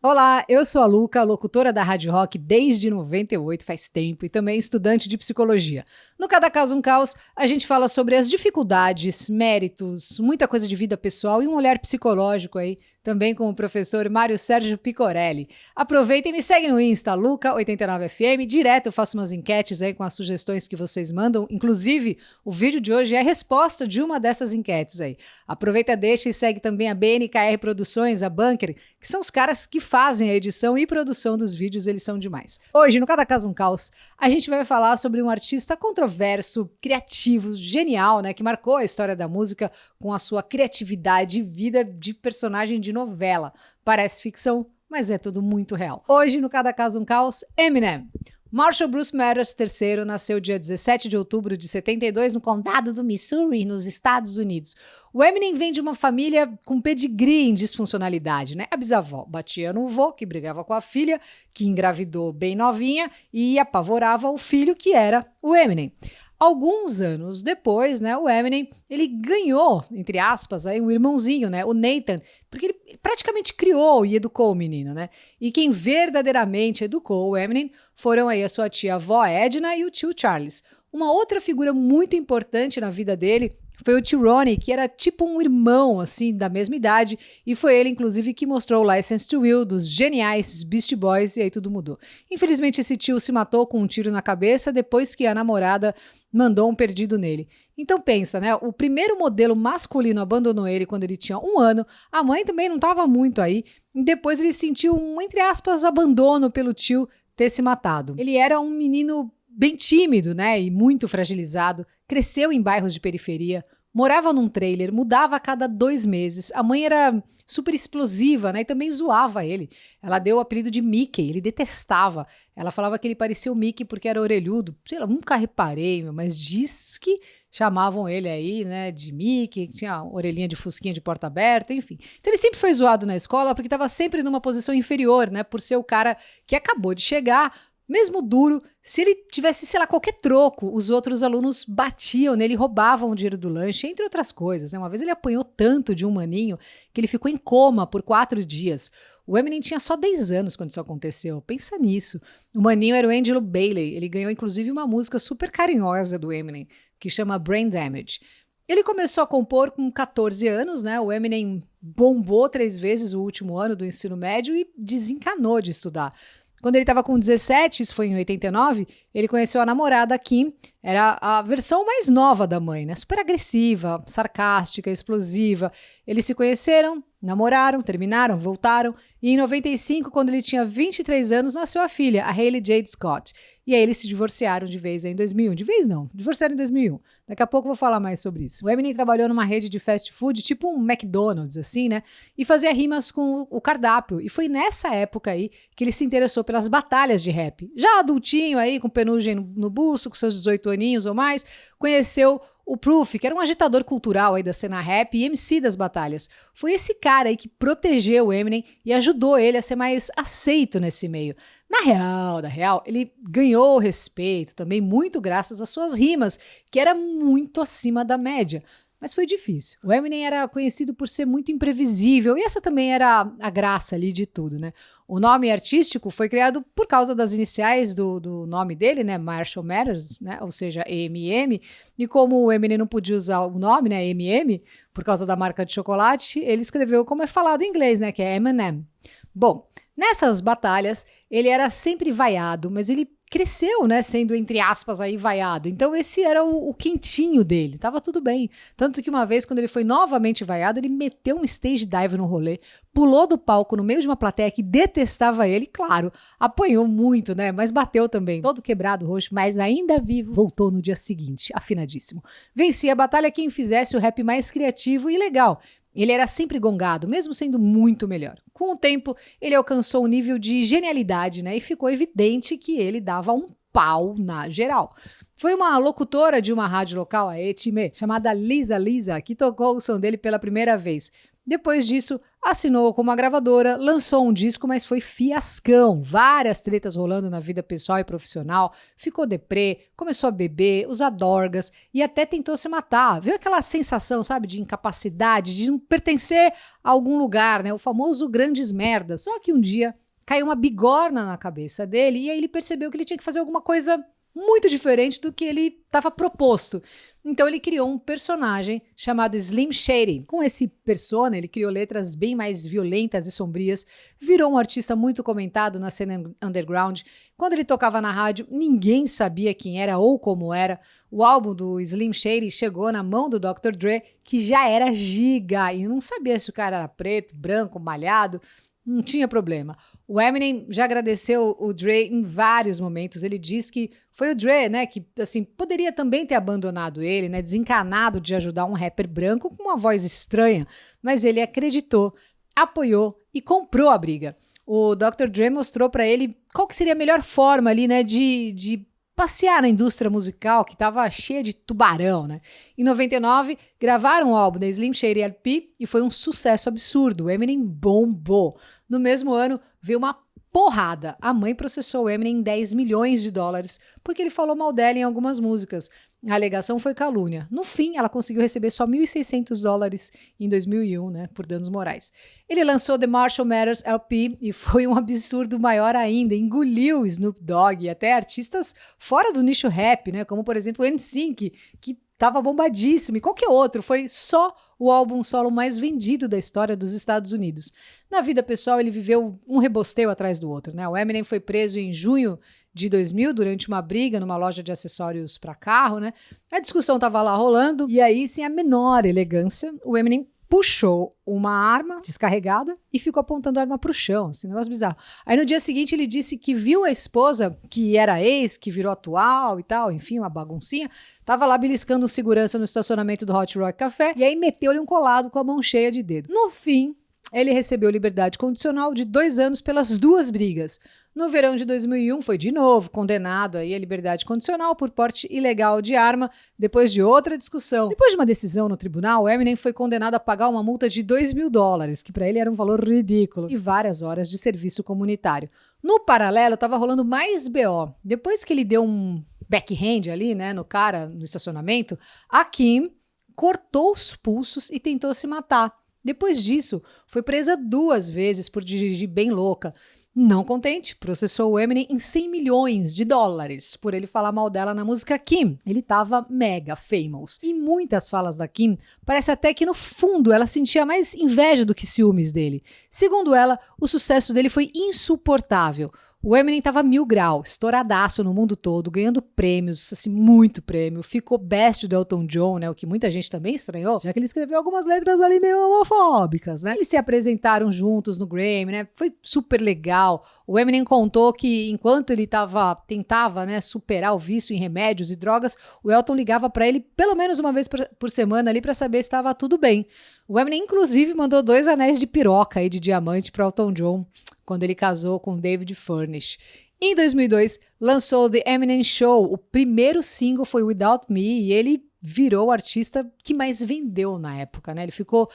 Olá, eu sou a Luca, locutora da Rádio Rock desde 98, faz tempo, e também estudante de psicologia. No Cada Caso um Caos, a gente fala sobre as dificuldades, méritos, muita coisa de vida pessoal e um olhar psicológico aí, também com o professor Mário Sérgio Picorelli. Aproveita e me segue no Insta, Luca89FM, direto eu faço umas enquetes aí com as sugestões que vocês mandam, inclusive o vídeo de hoje é a resposta de uma dessas enquetes aí. Aproveita, deixa e segue também a BNKR Produções, a Bunker, que são os caras que fazem a edição e produção dos vídeos, eles são demais. Hoje, no Cada Caso um Caos, a gente vai falar sobre um artista controverso, criativo, genial, né, que marcou a história da música com a sua criatividade e vida de personagem de novela. Parece ficção, mas é tudo muito real. Hoje, no Cada Caso um Caos, Eminem. Marshall Bruce Mathers III nasceu dia 17 de outubro de 72 no condado do Missouri, nos Estados Unidos. O Eminem vem de uma família com pedigree em disfuncionalidade, né? A bisavó batia no vô, que brigava com a filha, que engravidou bem novinha e apavorava o filho, que era o Eminem. Alguns anos depois, né, o Eminem, ele ganhou, entre aspas, aí, um irmãozinho, né, o Nathan, porque ele praticamente criou e educou o menino, né? E quem verdadeiramente educou o Eminem foram aí a sua tia-avó Edna e o tio Charles. Uma outra figura muito importante na vida dele foi o tio Ronnie, que era tipo um irmão, assim, da mesma idade, e foi ele, inclusive, que mostrou o License to Will dos geniais Beastie Boys, e aí tudo mudou. Infelizmente, esse tio se matou com um tiro na cabeça depois que a namorada mandou um perdido nele. Então pensa, né? O primeiro modelo masculino abandonou ele quando ele tinha 1 ano, a mãe também não estava muito aí, e depois ele sentiu um, entre aspas, abandono pelo tio ter se matado. Ele era um menino bem tímido, né, e muito fragilizado, cresceu em bairros de periferia, morava num trailer, mudava a cada 2 meses. A mãe era super explosiva, né, e também zoava ele. Ela deu o apelido de Mickey, ele detestava. Ela falava que ele parecia o Mickey porque era orelhudo. Sei lá, nunca reparei, mas diz que chamavam ele aí, né, de Mickey, que tinha orelhinha de fusquinha de porta aberta, enfim. Então ele sempre foi zoado na escola porque estava sempre numa posição inferior, né, por ser o cara que acabou de chegar. Mesmo duro, se ele tivesse, sei lá, qualquer troco, os outros alunos batiam nele, roubavam o dinheiro do lanche, entre outras coisas, né? Uma vez ele apanhou tanto de um maninho que ele ficou em coma por 4 dias. O Eminem tinha só 10 anos quando isso aconteceu. Pensa nisso. O maninho era o Angelo Bailey. Ele ganhou, inclusive, uma música super carinhosa do Eminem, que chama Brain Damage. Ele começou a compor com 14 anos, né? O Eminem bombou 3 vezes o último ano do ensino médio e desencanou de estudar. Quando ele estava com 17, isso foi em 89, ele conheceu a namorada Kim, era a versão mais nova da mãe, né? Super agressiva, sarcástica, explosiva. Eles se conheceram, namoraram, terminaram, voltaram, e em 95, quando ele tinha 23 anos, nasceu a filha, a Hailey Jade Scott. E aí eles se divorciaram de vez em 2001. De vez não, divorciaram em 2001. Daqui a pouco eu vou falar mais sobre isso. O Eminem trabalhou numa rede de fast food, tipo um McDonald's, assim, né? E fazia rimas com o cardápio. E foi nessa época aí que ele se interessou pelas batalhas de rap. Já adultinho aí, com penugem no buço, com seus 18 aninhos ou mais, conheceu o Proof, que era um agitador cultural aí da cena rap e MC das batalhas. Foi esse cara aí que protegeu o Eminem e ajudou ele a ser mais aceito nesse meio. Na real, ele ganhou respeito também muito graças às suas rimas, que era muito acima da média. Mas foi difícil. O Eminem era conhecido por ser muito imprevisível e essa também era a graça ali de tudo, né? O nome artístico foi criado por causa das iniciais do nome dele, né? Marshall Mathers, né? Ou seja, EMM. E como o Eminem não podia usar o nome, né? EMM, por causa da marca de chocolate, ele escreveu como é falado em inglês, né? Que é Eminem. Bom, nessas batalhas, ele era sempre vaiado, mas ele cresceu, né, sendo, entre aspas, aí vaiado. Então esse era o quentinho dele, tava tudo bem. Tanto que uma vez, quando ele foi novamente vaiado, ele meteu um stage dive no rolê, pulou do palco no meio de uma plateia que detestava ele, claro, apanhou muito, né, mas bateu também. Todo quebrado, roxo, mas ainda vivo, voltou no dia seguinte, afinadíssimo. Vencia a batalha quem fizesse o rap mais criativo e legal. Ele era sempre gongado, mesmo sendo muito melhor. Com o tempo, ele alcançou um nível de genialidade, né? E ficou evidente que ele dava um pau na geral. Foi uma locutora de uma rádio local, a ETM, chamada Lisa, que tocou o som dele pela primeira vez. Depois disso, assinou com uma gravadora, lançou um disco, mas foi fiascão. Várias tretas rolando na vida pessoal e profissional. Ficou deprê, começou a beber, usar drogas e até tentou se matar. Viu aquela sensação, sabe, de incapacidade, de não pertencer a algum lugar, né? O famoso grandes merdas. Só que um dia caiu uma bigorna na cabeça dele e aí ele percebeu que ele tinha que fazer alguma coisa muito diferente do que ele estava proposto. Então ele criou um personagem chamado Slim Shady. Com esse persona, ele criou letras bem mais violentas e sombrias, virou um artista muito comentado na cena underground. Quando ele tocava na rádio, ninguém sabia quem era ou como era. O álbum do Slim Shady chegou na mão do Dr. Dre, que já era giga, e não sabia se o cara era preto, branco, malhado. Não tinha problema. O Eminem já agradeceu o Dre em vários momentos. Ele diz que foi o Dre, né, que assim, poderia também ter abandonado ele, né, desencanado de ajudar um rapper branco com uma voz estranha, mas ele acreditou, apoiou e comprou a briga. O Dr. Dre mostrou para ele qual que seria a melhor forma ali, né, de passear na indústria musical, que estava cheia de tubarão, né? Em 99, gravaram o álbum da Slim Shady LP e foi um sucesso absurdo. O Eminem bombou. No mesmo ano, veio uma porrada. A mãe processou o Eminem em $10 milhões porque ele falou mal dela em algumas músicas. A alegação foi calúnia. No fim, ela conseguiu receber só $1.600 em 2001, né, por danos morais. Ele lançou The Marshall Mathers LP e foi um absurdo maior ainda. Engoliu Snoop Dogg e até artistas fora do nicho rap, né, como por exemplo o NSYNC, que estava bombadíssimo, e qualquer outro. Foi só o álbum solo mais vendido da história dos Estados Unidos. Na vida pessoal, ele viveu um rebosteio atrás do outro, né? O Eminem foi preso em junho de 2000 durante uma briga numa loja de acessórios para carro, né? A discussão estava lá rolando e aí, sem a menor elegância, o Eminem puxou uma arma descarregada e ficou apontando a arma para o chão, assim, um negócio bizarro. Aí no dia seguinte ele disse que viu a esposa, que era ex, que virou atual e tal, enfim, uma baguncinha, tava lá beliscando um segurança no estacionamento do Hot Rock Café e aí meteu-lhe um colado com a mão cheia de dedo. No fim, ele recebeu liberdade condicional de 2 anos pelas 2 brigas. No verão de 2001, foi de novo condenado aí à liberdade condicional por porte ilegal de arma, depois de outra discussão. Depois de uma decisão no tribunal, Eminem foi condenado a pagar uma multa de $2 mil, que para ele era um valor ridículo, e várias horas de serviço comunitário. No paralelo, estava rolando mais BO. Depois que ele deu um backhand ali, né, no cara, no estacionamento, a Kim cortou os pulsos e tentou se matar. Depois disso, foi presa 2 vezes por dirigir bem louca. Não contente, processou o Eminem em $100 milhões por ele falar mal dela na música Kim. Ele tava mega famous. E muitas falas da Kim, parece até que no fundo ela sentia mais inveja do que ciúmes dele. Segundo ela, o sucesso dele foi insuportável. O Eminem tava 1000 graus, estouradaço no mundo todo, ganhando prêmios, assim, muito prêmio. Ficou best do Elton John, né? O que muita gente também estranhou, já que ele escreveu algumas letras ali meio homofóbicas, né? Eles se apresentaram juntos no Grammy, né? Foi super legal. O Eminem contou que enquanto ele tentava, né, superar o vício em remédios e drogas, o Elton ligava pra ele pelo menos uma vez por semana ali pra saber se estava tudo bem. O Eminem, inclusive, mandou 2 anéis de piroca aí de diamante pro Elton John quando ele casou com David Furnish. Em 2002, lançou The Eminem Show. O primeiro single foi Without Me e ele virou o artista que mais vendeu na época, né? Ele ficou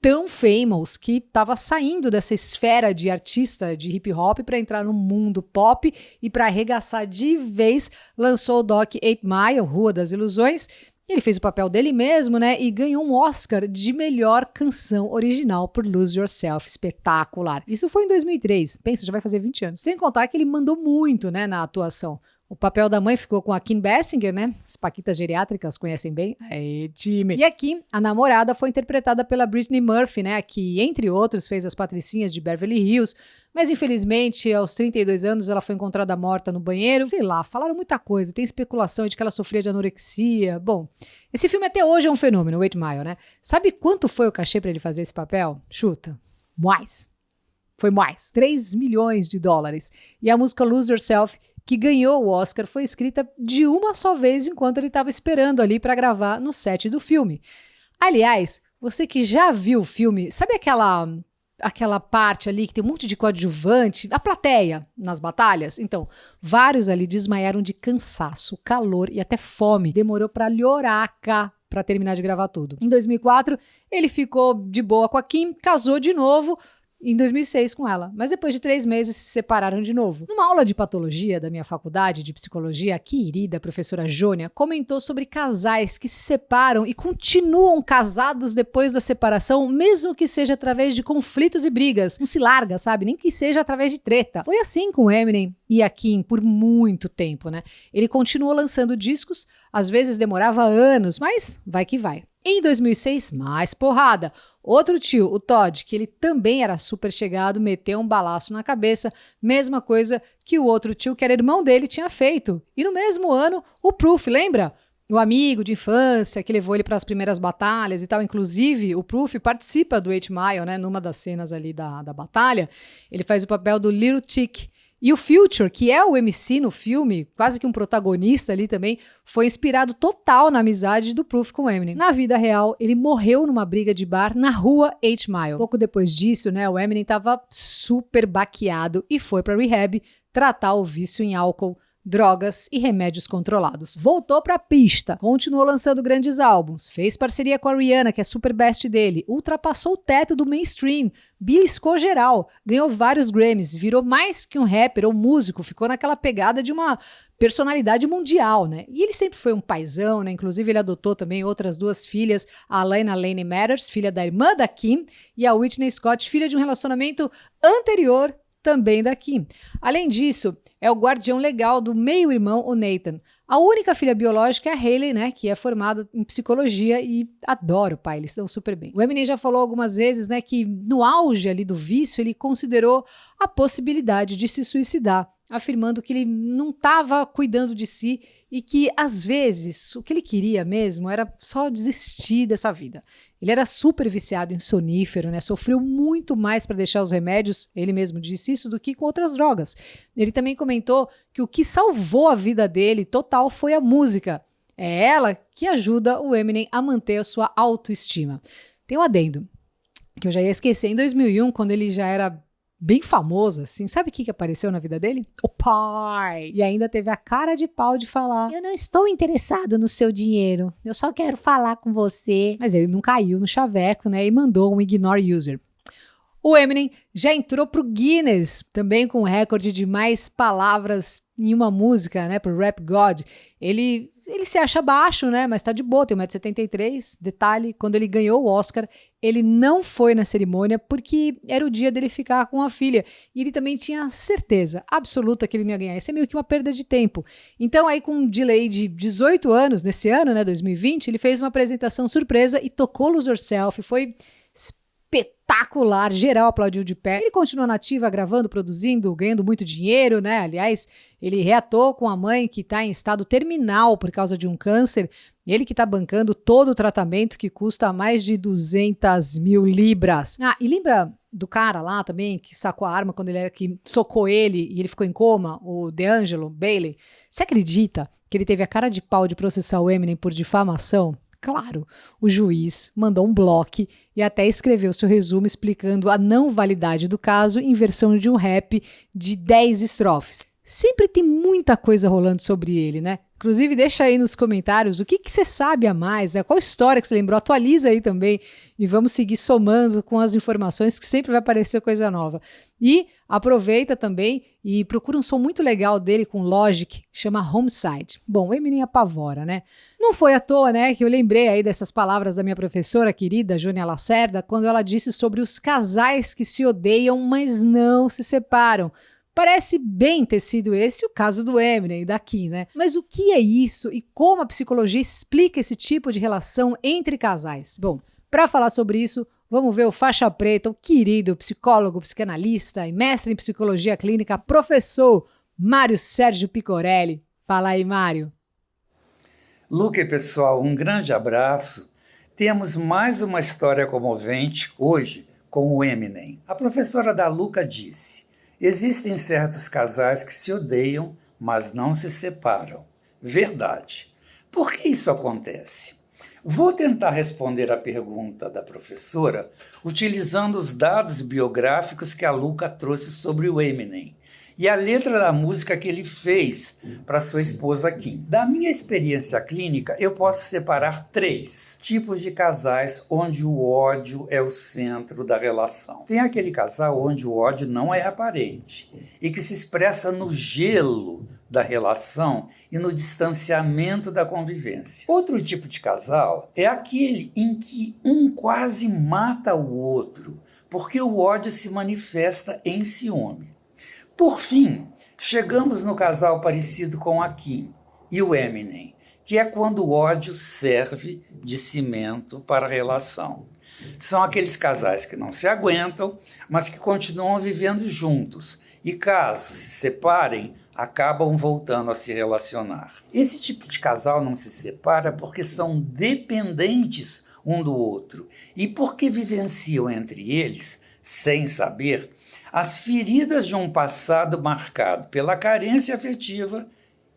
tão famous que estava saindo dessa esfera de artista de hip hop para entrar no mundo pop e para arregaçar de vez, lançou o Doc 8 Mile, Rua das Ilusões. Ele fez o papel dele mesmo, né? E ganhou um Oscar de melhor canção original por Lose Yourself. Espetacular. Isso foi em 2003. Pensa, já vai fazer 20 anos. Sem contar que ele mandou muito, né, na atuação. O papel da mãe ficou com a Kim Basinger, né? As paquitas geriátricas conhecem bem. Aí, time. E aqui, a namorada foi interpretada pela Brittany Murphy, né? Que, entre outros, fez as patricinhas de Beverly Hills. Mas, infelizmente, aos 32 anos, ela foi encontrada morta no banheiro. Sei lá, falaram muita coisa. Tem especulação de que ela sofria de anorexia. Bom, esse filme até hoje é um fenômeno, 8 Mile, né? Sabe quanto foi o cachê pra ele fazer esse papel? Chuta. Mais. Foi mais. $3 milhões. E a música Lose Yourself, que ganhou o Oscar, foi escrita de uma só vez enquanto ele estava esperando ali para gravar no set do filme. Aliás, você que já viu o filme, sabe aquela parte ali que tem um monte de coadjuvante, a plateia nas batalhas? Então, vários ali desmaiaram de cansaço, calor e até fome. Demorou pra lloraca para terminar de gravar tudo. Em 2004, ele ficou de boa com a Kim, casou de novo em 2006 com ela, mas depois de 3 meses se separaram de novo. Numa aula de patologia da minha faculdade de psicologia, a querida professora Jônia comentou sobre casais que se separam e continuam casados depois da separação, mesmo que seja através de conflitos e brigas. Não se larga, sabe? Nem que seja através de treta. Foi assim com o Eminem e a Kim por muito tempo, né? Ele continuou lançando discos, às vezes demorava anos, mas vai que vai. Em 2006, mais porrada. Outro tio, o Todd, que ele também era super chegado, meteu um balaço na cabeça, mesma coisa que o outro tio, que era irmão dele, tinha feito. E no mesmo ano, o Proof, lembra? O amigo de infância que levou ele para as primeiras batalhas e tal. Inclusive, o Proof participa do 8 Mile, né? Numa das cenas ali da batalha. Ele faz o papel do Little Chick. E o Future, que é o MC no filme, quase que um protagonista ali também, foi inspirado total na amizade do Proof com o Eminem. Na vida real, ele morreu numa briga de bar na rua 8 Mile. Pouco depois disso, né, o Eminem estava super baqueado e foi para rehab tratar o vício em álcool, drogas e remédios controlados. Voltou pra pista, continuou lançando grandes álbuns, fez parceria com a Rihanna, que é super best dele, ultrapassou o teto do mainstream, beliscou geral, ganhou vários Grammys, virou mais que um rapper ou músico, ficou naquela pegada de uma personalidade mundial, né? E ele sempre foi um paizão, né? Inclusive ele adotou também outras 2 filhas, a Alana Laney Matters, filha da irmã da Kim, e a Whitney Scott, filha de um relacionamento anterior também da Kim. Além disso, é o guardião legal do meio-irmão, o Nathan. A única filha biológica é a Hailey, né, que é formada em psicologia e adora o pai, eles estão super bem. O Eminem já falou algumas vezes, né, que no auge ali do vício ele considerou a possibilidade de se suicidar, afirmando que ele não estava cuidando de si e que, às vezes, o que ele queria mesmo era só desistir dessa vida. Ele era super viciado em sonífero, né? Sofreu muito mais para deixar os remédios, ele mesmo disse isso, do que com outras drogas. Ele também comentou que o que salvou a vida dele total foi a música. É ela que ajuda o Eminem a manter a sua autoestima. Tem um adendo, que eu já ia esquecer. Em 2001, quando ele já era bem famoso, assim, sabe o que apareceu na vida dele? O pai! E ainda teve a cara de pau de falar: eu não estou interessado no seu dinheiro, eu só quero falar com você. Mas ele não caiu no chaveco, né, e mandou um ignore user. O Eminem já entrou pro Guinness, também com o recorde de mais palavras em uma música, né, pro Rap God. Ele se acha baixo, né, mas tá de boa, tem 1,73 m. Detalhe, quando ele ganhou o Oscar, ele não foi na cerimônia porque era o dia dele ficar com a filha. E ele também tinha certeza absoluta que ele não ia ganhar. Isso é meio que uma perda de tempo. Então aí com um delay de 18 anos, nesse ano, né, 2020, ele fez uma apresentação surpresa e tocou Lose Yourself. Foi espetacular, geral aplaudiu de pé. Ele continua nativa, gravando, produzindo, ganhando muito dinheiro, né? Aliás, ele reatou com a mãe que está em estado terminal por causa de um câncer. Ele que está bancando todo o tratamento que custa mais de 200 mil libras. Ah, e lembra do cara lá também que sacou a arma quando ele era que socou ele e ele ficou em coma, o DeAngelo Bailey? Você acredita que ele teve a cara de pau de processar o Eminem por difamação? Claro, o juiz mandou um bloco e até escreveu seu resumo explicando a não validade do caso em versão de um rap de 10 estrofes. Sempre tem muita coisa rolando sobre ele, né? Inclusive, deixa aí nos comentários o que você sabe a mais, né? Qual história que você lembrou, atualiza aí também e vamos seguir somando com as informações que sempre vai aparecer coisa nova. E aproveita também e procura um som muito legal dele com Logic, chama Homicide. Bom, o Eminem apavora, né? Não foi à toa, né, que eu lembrei aí dessas palavras da minha professora querida, Jônia Lacerda, quando ela disse sobre os casais que se odeiam, mas não se separam. Parece bem ter sido esse o caso do Eminem e da Kim, né? Mas o que é isso e como a psicologia explica esse tipo de relação entre casais? Bom, para falar sobre isso, vamos ver o faixa preta, o querido psicólogo, psicanalista e mestre em psicologia clínica, professor Mário Sérgio Picorelli. Fala aí, Mário. Luca e pessoal, um grande abraço. Temos mais uma história comovente hoje com o Eminem. A professora da Luca disse: existem certos casais que se odeiam, mas não se separam. Verdade. Por que isso acontece? Vou tentar responder a pergunta da professora utilizando os dados biográficos que a Luca trouxe sobre o Eminem e a letra da música que ele fez para sua esposa Kim. Da minha experiência clínica, eu posso separar 3 tipos de casais onde o ódio é o centro da relação. Tem aquele casal onde o ódio não é aparente e que se expressa no gelo da relação e no distanciamento da convivência. Outro tipo de casal é aquele em que um quase mata o outro, porque o ódio se manifesta em ciúme. Por fim, chegamos no casal parecido com a Kim e o Eminem, que é quando o ódio serve de cimento para a relação. São aqueles casais que não se aguentam, mas que continuam vivendo juntos e, caso se separem, acabam voltando a se relacionar. Esse tipo de casal não se separa porque são dependentes um do outro e porque vivenciam entre eles, sem saber, as feridas de um passado marcado pela carência afetiva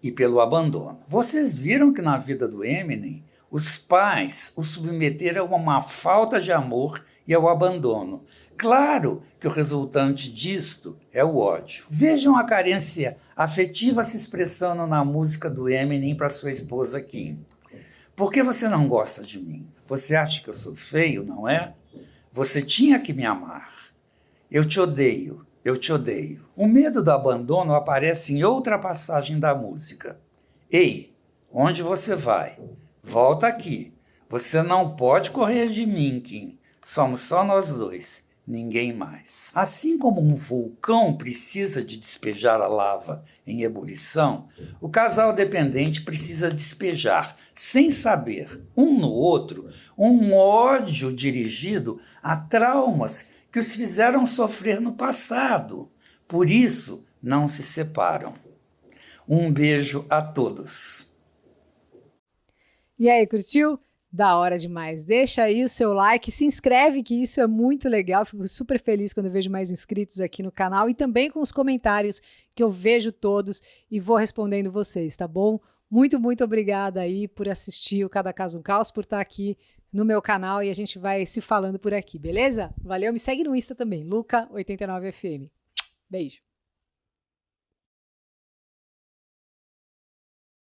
e pelo abandono. Vocês viram que na vida do Eminem, os pais o submeteram a uma falta de amor e ao abandono. Claro que o resultante disto é o ódio. Vejam a carência afetiva se expressando na música do Eminem para sua esposa Kim. Por que você não gosta de mim? Você acha que eu sou feio, não é? Você tinha que me amar. Eu te odeio, eu te odeio. O medo do abandono aparece em outra passagem da música. Ei, onde você vai? Volta aqui. Você não pode correr de mim, Kim. Somos só nós dois, ninguém mais. Assim como um vulcão precisa de despejar a lava em ebulição, o casal dependente precisa despejar, sem saber, um no outro, um ódio dirigido a traumas que os fizeram sofrer no passado. Por isso, não se separam. Um beijo a todos. E aí, curtiu? Da hora demais. Deixa aí o seu like, se inscreve que isso é muito legal. Fico super feliz quando eu vejo mais inscritos aqui no canal e também com os comentários que eu vejo todos e vou respondendo vocês, tá bom? Muito, muito obrigada aí por assistir o Cada Caso um Caos, por estar aqui no meu canal e a gente vai se falando por aqui, beleza? Valeu, me segue no Insta também, Luca89FM. Beijo.